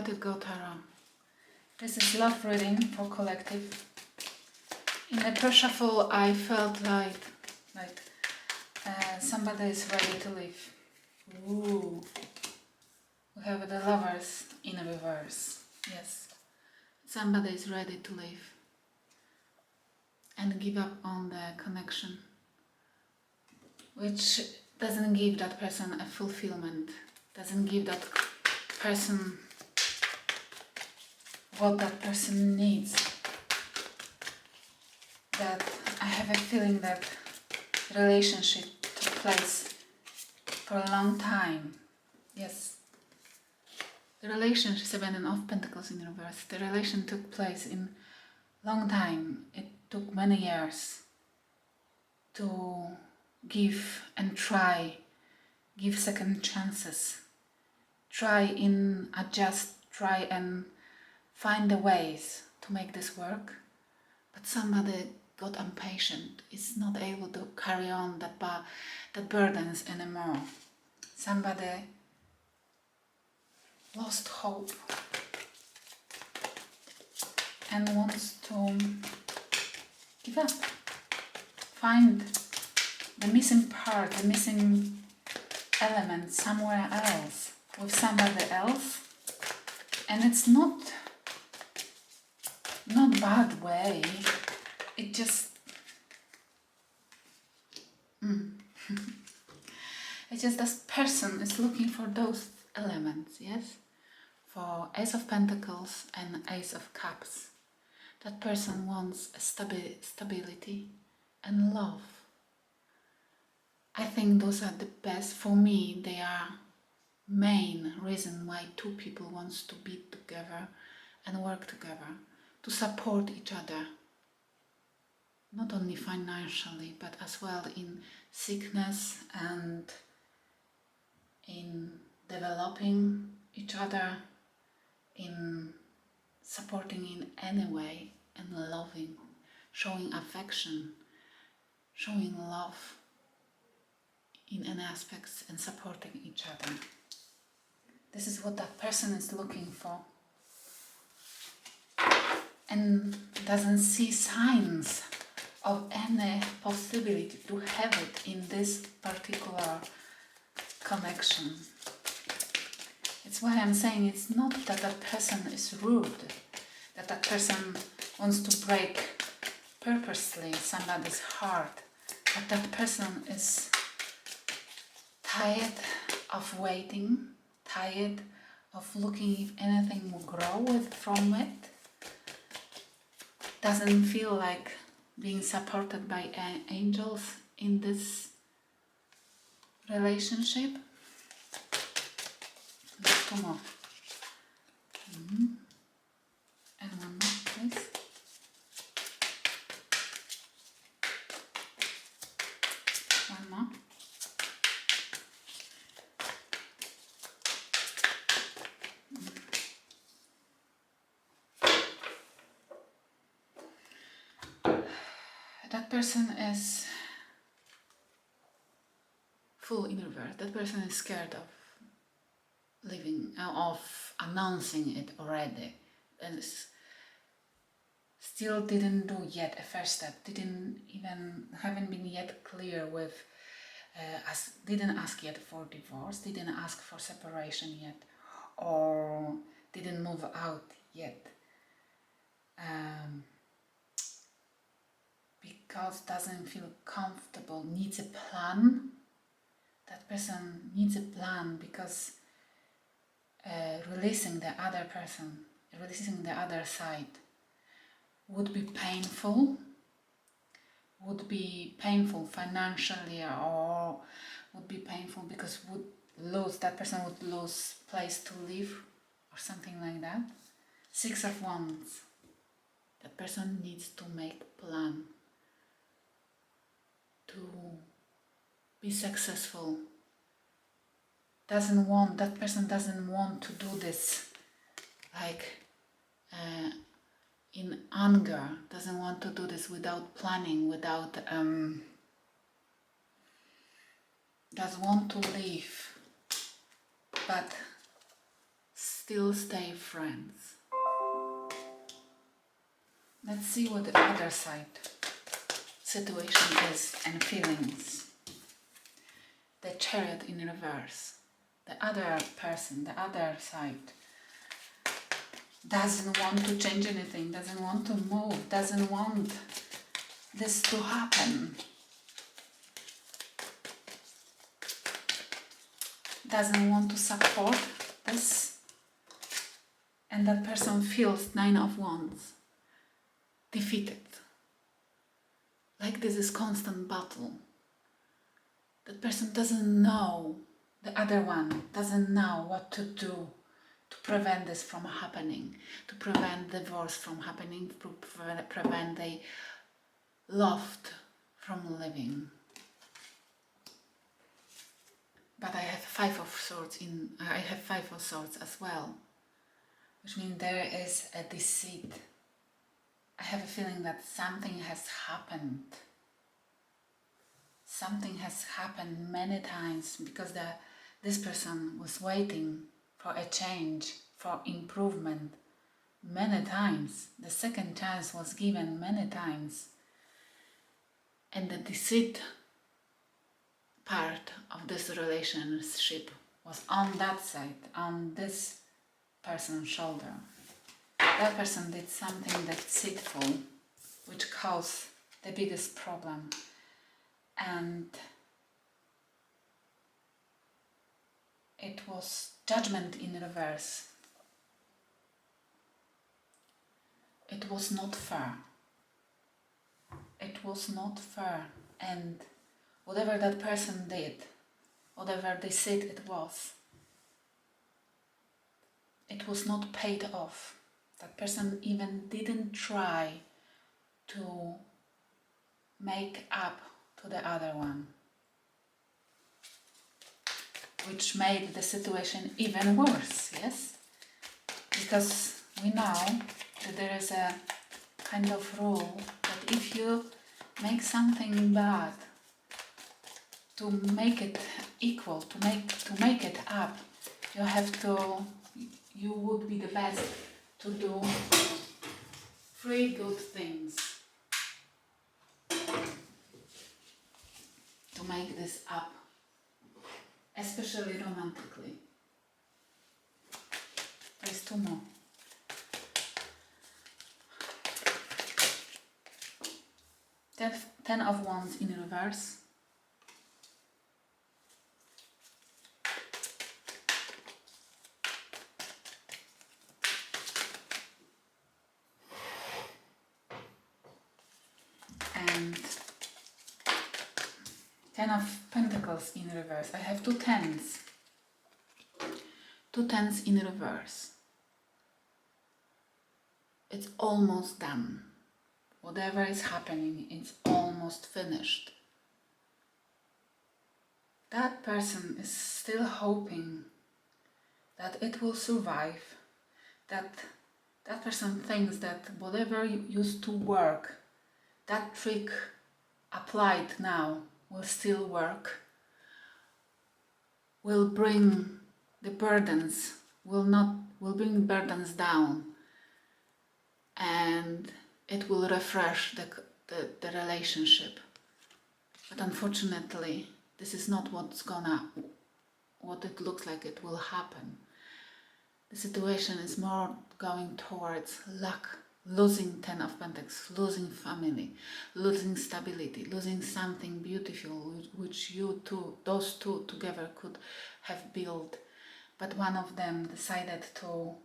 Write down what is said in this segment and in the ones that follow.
Let It Go Tarot. This is love reading for collective. In the pre-shuffle, I felt like somebody is ready to leave. Ooh. We have the Lovers in reverse. Yes. Somebody is ready to leave and give up on the connection, which doesn't give that person a fulfillment, doesn't give that person what that person needs. That I have a feeling that relationship took place for a long time. Yes. The relationship, Seven of Pentacles in reverse, the relation took place in long time. It took many years to give and try, give second chances, try and adjust, try and find the ways to make this work. But somebody got impatient, is not able to carry on that burdens anymore. Somebody lost hope and wants to give up, find the missing part, the missing element somewhere else, with somebody else. And it's not bad way, it just it's just this person is looking for those elements, yes? For Ace of Pentacles and Ace of Cups. That person wants a stability and love. I think those are the best, for me, they are main reason why two people wants to be together and work together, to support each other, not only financially, but as well in sickness and in developing each other, in supporting in any way, and loving, showing affection, showing love in any aspects, and supporting each other. This is what that person is looking for, and doesn't see signs of any possibility to have it in this particular connection. It's why I'm saying it's not that that person is rude, that that person wants to break purposely somebody's heart, but that person is tired of waiting, tired of looking if anything will grow from it, doesn't feel like being supported by angels in this relationship. There's two more. And one more, please. One more. That person is full in reverse. That person is scared of living, of announcing it already, and still didn't do yet a first step. Haven't been yet clear with, didn't ask yet for divorce, didn't ask for separation yet, or didn't move out yet. Because doesn't feel comfortable, needs a plan. That person needs a plan because releasing the other person, releasing the other side would be painful financially, or would be painful because that person would lose place to live or something like that. Six of Wands. That person needs to make a plan to be successful. That person doesn't want to do this in anger, doesn't want to do this without planning, without does want to leave, but still stay friends. Let's see what the other side situation is and feelings. The Chariot in reverse. The other person, the other side, doesn't want to change anything, doesn't want to move, doesn't want this to happen. Doesn't want to support this. And that person feels 9 of Wands. Defeated. Like this is constant battle. That person doesn't know, the other one doesn't know what to do to prevent this from happening, to prevent divorce from happening, to prevent the love from living. But I have 5 of Swords as well, which means there is a deceit. I have a feeling that something has happened. Something has happened many times because this person was waiting for a change, for improvement many times. The second chance was given many times. And the deceit part of this relationship was on that side, on this person's shoulder. That person did something deceitful, which caused the biggest problem. And it was Judgment in reverse. It was not fair. It was not fair. And whatever that person did, whatever they said it was not paid off. That person even didn't try to make up to the other one, which made the situation even worse, yes? Because we know that there is a kind of rule that if you make something bad, to make it equal, to make it up, you would be the best to do 3 good things to make this up, especially romantically. There's 2 more. Ten of Wands in reverse. And 10 of Pentacles in reverse. I have 2 tens. 2 tens in reverse. It's almost done. Whatever is happening, it's almost finished. That person is still hoping that it will survive. That person thinks that whatever used to work, that trick applied now will still work, will bring the burdens, will bring burdens down, and it will refresh the relationship. But unfortunately, this is not what it looks like it will happen. The situation is more going towards luck, losing 10 of Pentacles, losing family, losing stability, losing something beautiful which those two together could have built. But one of them decided to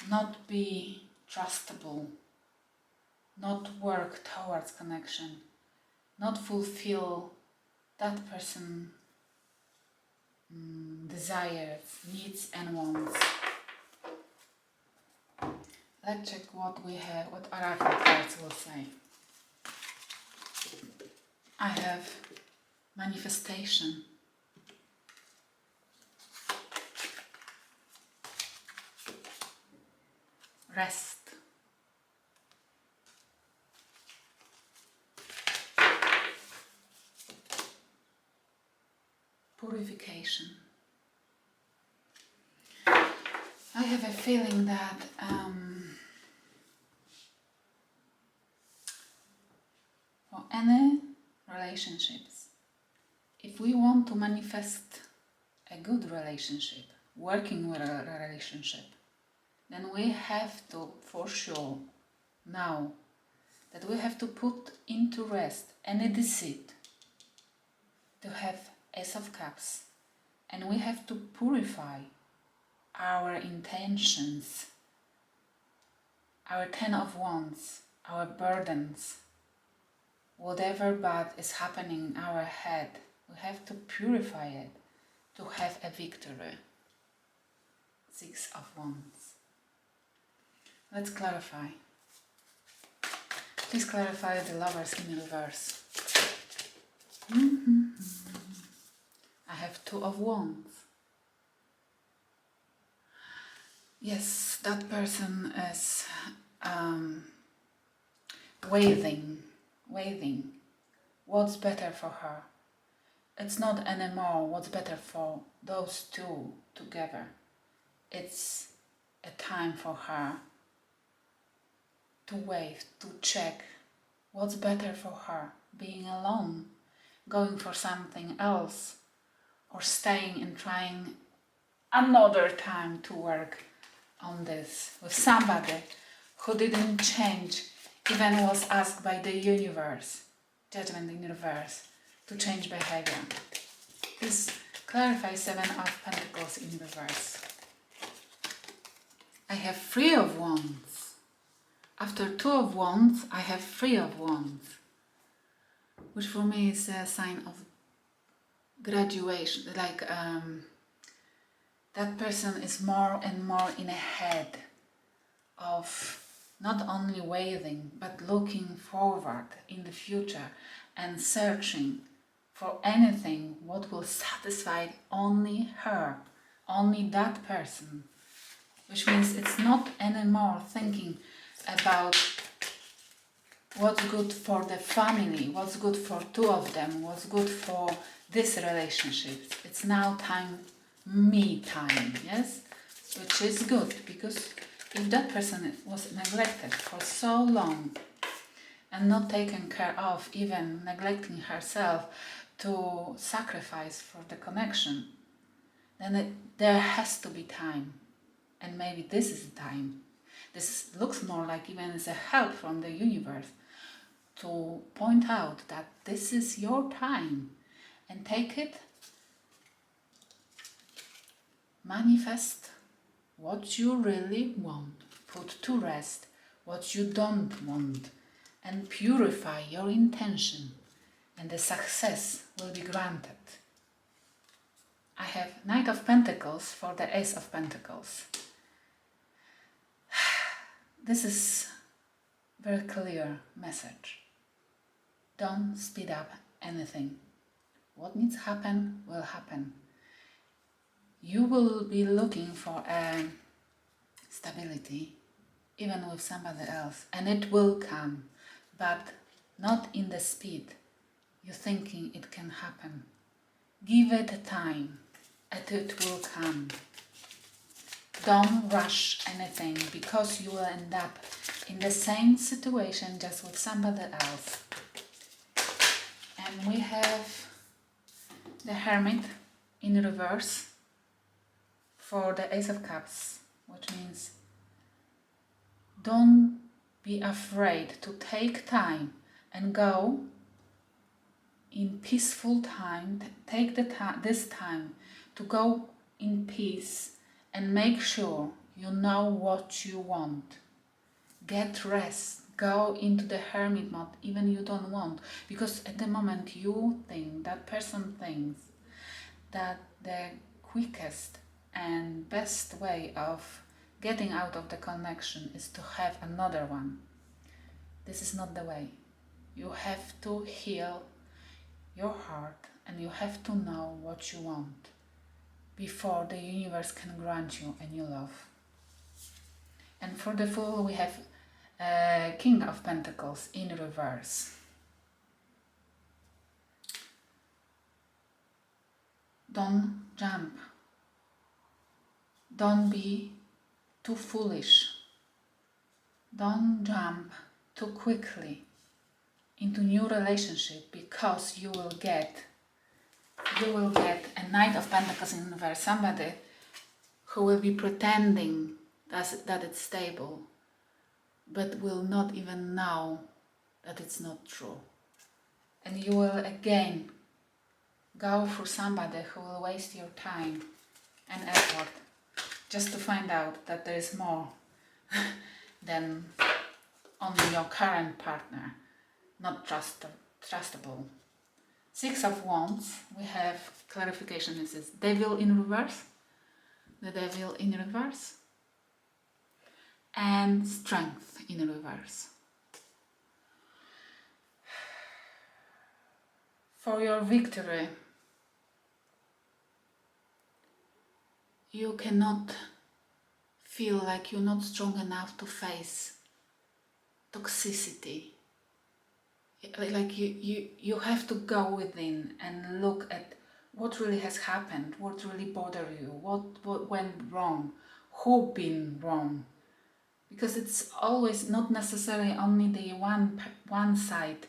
not be trustable, not work towards connection, not fulfill that person's desires, needs and wants. Let's check what we have, what oracle cards will say. I have manifestation, rest, purification. I have a feeling that for any relationships, if we want to manifest a good relationship, working with a relationship, then we have to, for sure, know that we have to put into rest any deceit to have Ace of Cups, and we have to purify our intentions, our Ten of Wands, our burdens, whatever bad is happening in our head, we have to purify it to have a victory. Six of Wands. Let's clarify. Please clarify the Lovers in reverse. I have Two of Wands. Yes, that person is waiting. What's better for her? It's not anymore what's better for those two together. It's a time for her to wait, to check what's better for her. Being alone, going for something else, or staying and trying another time to work on this with somebody who didn't change, even was asked by the universe, judgment in reverse, to change behavior. Please clarify Seven of Pentacles in reverse. I have Three of Wands. After Two of Wands, I have Three of Wands, which for me is a sign of graduation, like that person is more and more in ahead of not only waiting, but looking forward in the future and searching for anything what will satisfy only her, only that person. Which means it's not anymore thinking about what's good for the family, what's good for two of them, what's good for this relationship. It's now me time, yes? Which is good, because if that person was neglected for so long and not taken care of, even neglecting herself to sacrifice for the connection, then there has to be time. And maybe this is the time. This looks more like even as a help from the universe to point out that this is your time, and take it, manifest what you really want, put to rest what you don't want, and purify your intention, and the success will be granted. I have Knight of Pentacles for the Ace of Pentacles. This is very clear message. Don't speed up anything. What needs to happen will happen. You will be looking for a stability even with somebody else, and it will come, but not in the speed you're thinking it can happen. Give it a time and it will come. Don't rush anything, because you will end up in the same situation just with somebody else. And we have the Hermit in reverse for the Ace of Cups, which means don't be afraid to take time and go in peaceful time. Take this time to go in peace and make sure you know what you want. Get rest. Go into the hermit mode even you don't want, because at the moment you think, that person thinks that the quickest and best way of getting out of the connection is to have another one. This is not the way. You have to heal your heart, and you have to know what you want before the universe can grant you a new love. And for the Fool, we have King of Pentacles in reverse. Don't jump. Don't be too foolish. Don't jump too quickly into new relationship, because you will get a Knight of Pentacles in reverse, somebody who will be pretending that it's stable, but will not even know that it's not true. And you will again go through somebody who will waste your time and effort just to find out that there is more than only your current partner, not trustable. Six of Wands, we have clarification. This is Devil in reverse, the Devil in reverse, and Strength in reverse. For your victory, you cannot feel like you're not strong enough to face toxicity. Like you have to go within and look at what really has happened, what really bothered you, what went wrong, who been wrong. Because it's always not necessarily only the one side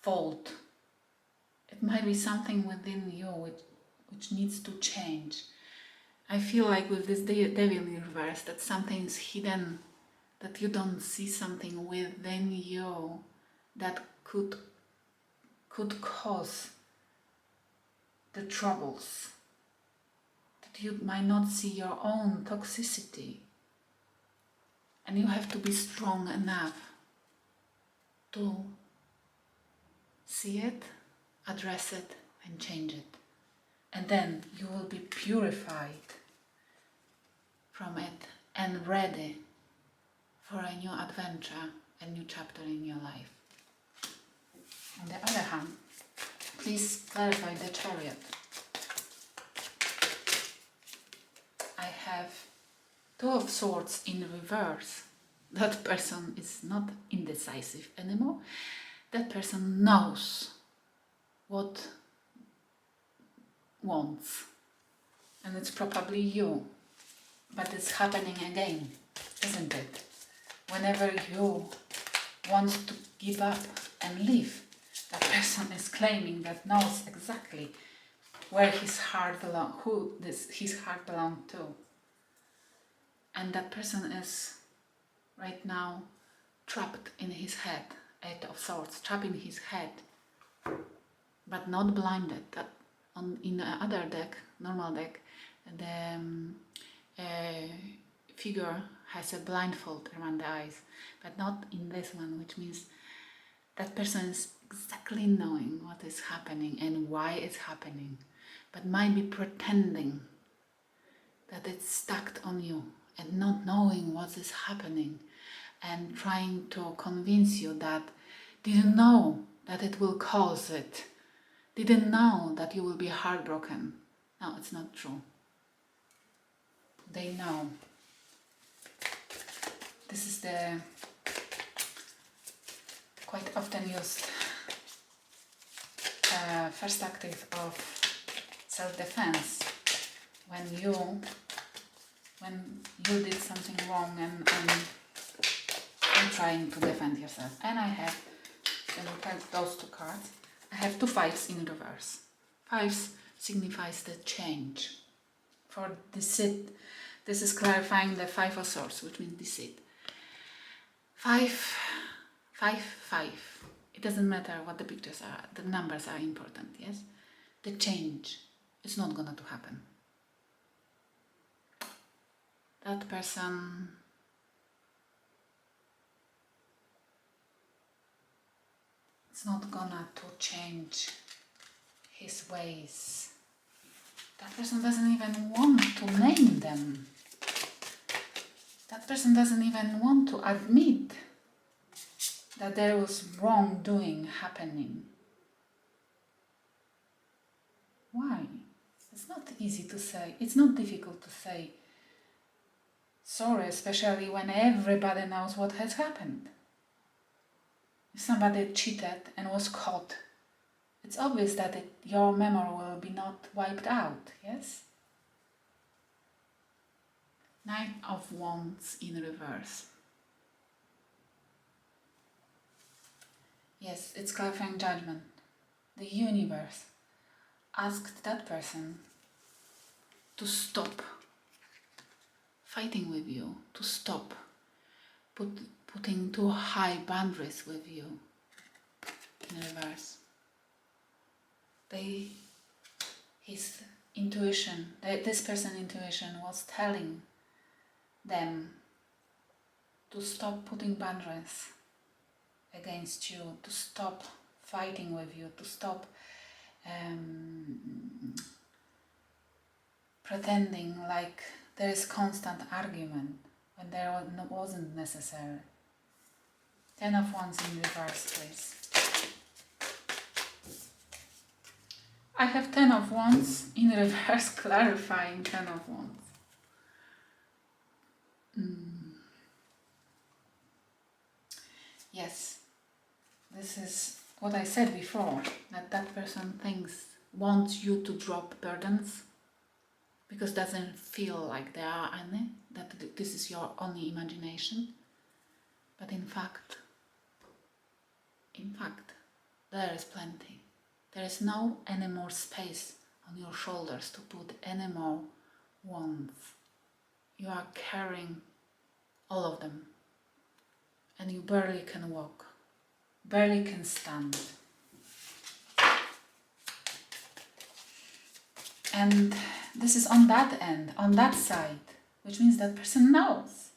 fault. It might be something within you which needs to change. I feel like with this Devil in reverse, that something is hidden, that you don't see something within you that could cause the troubles, that you might not see your own toxicity, and you have to be strong enough to see it, address it, and change it, and then you will be purified from it and ready for a new adventure, a new chapter in your life. On the other hand, please clarify the Chariot. I have Two of Swords in reverse. That person is not indecisive anymore. That person knows what wants. And it's probably you. But it's happening again, isn't it? Whenever you want to give up and leave, that person is claiming that knows exactly where his heart belongs, his heart belongs to. And that person is right now trapped in his head, Eight of Swords, trapped in his head, but not blinded. That in the other deck, normal deck, the figure has a blindfold around the eyes, but not in this one, which means that person is exactly knowing what is happening and why it's happening, but might be pretending that it's stuck on you and not knowing what is happening and trying to convince you that didn't know that it will cause it, didn't know that you will be heartbroken. No, it's not true. They know. This is the quite often used first active of self-defense when you did something wrong and you're trying to defend yourself. And I have, when you take those two cards, I have two fives in reverse. Fives signifies the change. For deceit, this is clarifying the Five of Swords, which means deceit. Five. It doesn't matter what the pictures are, the numbers are important, yes? The change is not gonna to happen. That person is not gonna to change his ways. That person doesn't even want to name them. That person doesn't even want to admit that there was wrongdoing happening. Why? It's not easy to say. It's not difficult to say sorry, especially when everybody knows what has happened. If somebody cheated and was caught, it's obvious that your memory will be not wiped out, yes? Knight of Wands in reverse. Yes, it's clarifying judgment. The universe asked that person to stop fighting with you, to stop putting too high boundaries with you in reverse. His intuition, this person's intuition was telling them to stop putting boundaries against you, to stop fighting with you, to stop pretending like there is constant argument when there wasn't necessary. 10 of Wands in reverse, please. I have 10 of Wands in reverse, clarifying 10 of Wands. Yes, this is what I said before, that person wants you to drop burdens because it doesn't feel like there are any, that this is your only imagination. But in fact, there is plenty. There is no any more space on your shoulders to put any more wands. You are carrying all of them, and you barely can walk, barely can stand. And this is on that end, on that side, which means that person knows.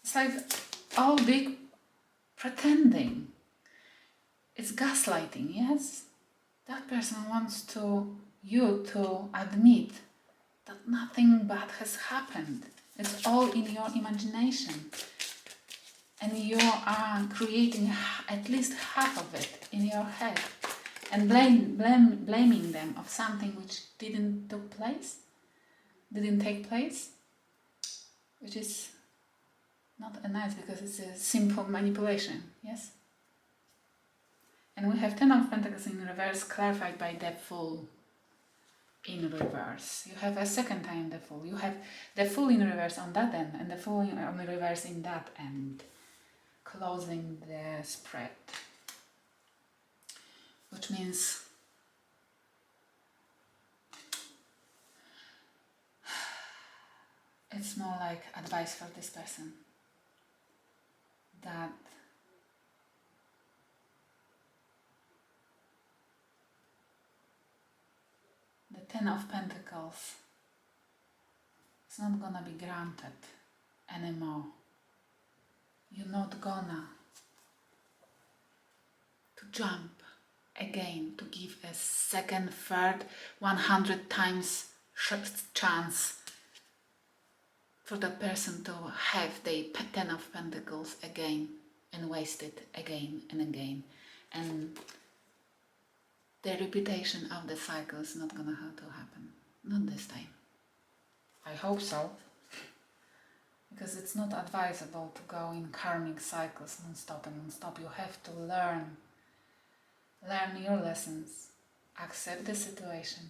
It's like all big pretending. It's gaslighting, yes? That person wants you to admit that nothing bad has happened. It's all in your imagination. And you are creating at least half of it in your head. And blaming them of something which didn't take place, which is not nice because it's a simple manipulation, yes? And we have 10 of Pentacles in reverse, clarified by the Fool in reverse. You have a second time the Fool. You have the Fool in reverse on that end and the Fool on the reverse in that end, closing the spread. Which means it's more like advice for this person that the 10 of Pentacles is not gonna be granted anymore. You're not gonna to jump again, to give a second, third, 100 times chance for the person to have the 10 of Pentacles again and waste it again and again. And the reputation of the cycle is not gonna have to happen. Not this time. I hope so. Because it's not advisable to go in karmic cycles non-stop and non-stop. You have to learn your lessons, accept the situation,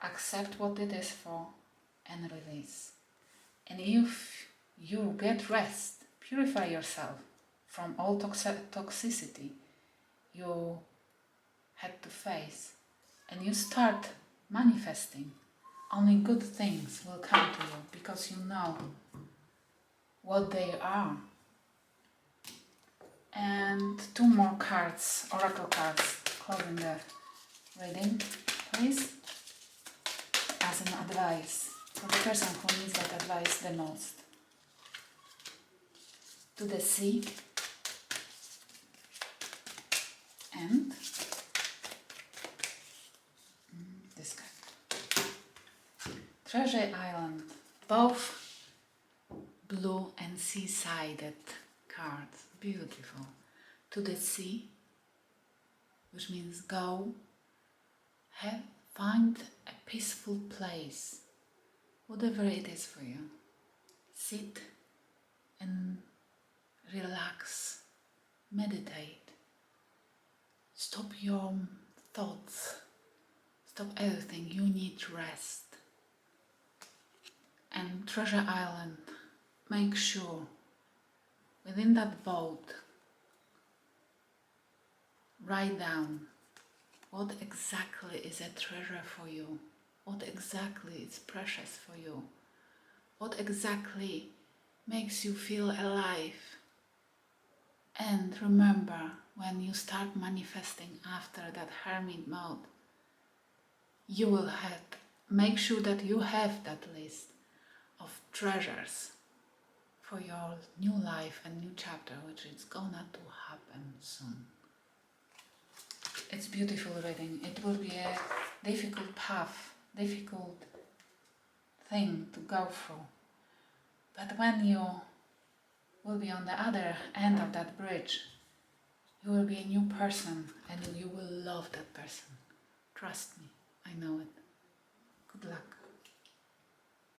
accept what it is for, and release. And if you get rest, purify yourself from all toxicity you had to face, and you start manifesting, only good things will come to you because you know what they are. And 2 more cards, oracle cards, closing the reading, please, as an advice for the person who needs that advice the most. To the Sea and this card. Treasure Island, both blue and sea-sided cards, beautiful. To the sea, which means go, find a peaceful place, whatever it is for you. Sit and relax, meditate. Stop your thoughts, stop everything. You need rest. and Treasure Island, make sure within that vault, write down what exactly is a treasure for you, what exactly is precious for you, what exactly makes you feel alive. And remember, when you start manifesting after that hermit mode, you will make sure that you have that list of treasures for your new life and new chapter, which is gonna to happen soon. It's beautiful reading. It will be a difficult path, difficult thing to go through. But when you will be on the other end of that bridge, you will be a new person and you will love that person. Trust me, I know it. Good luck.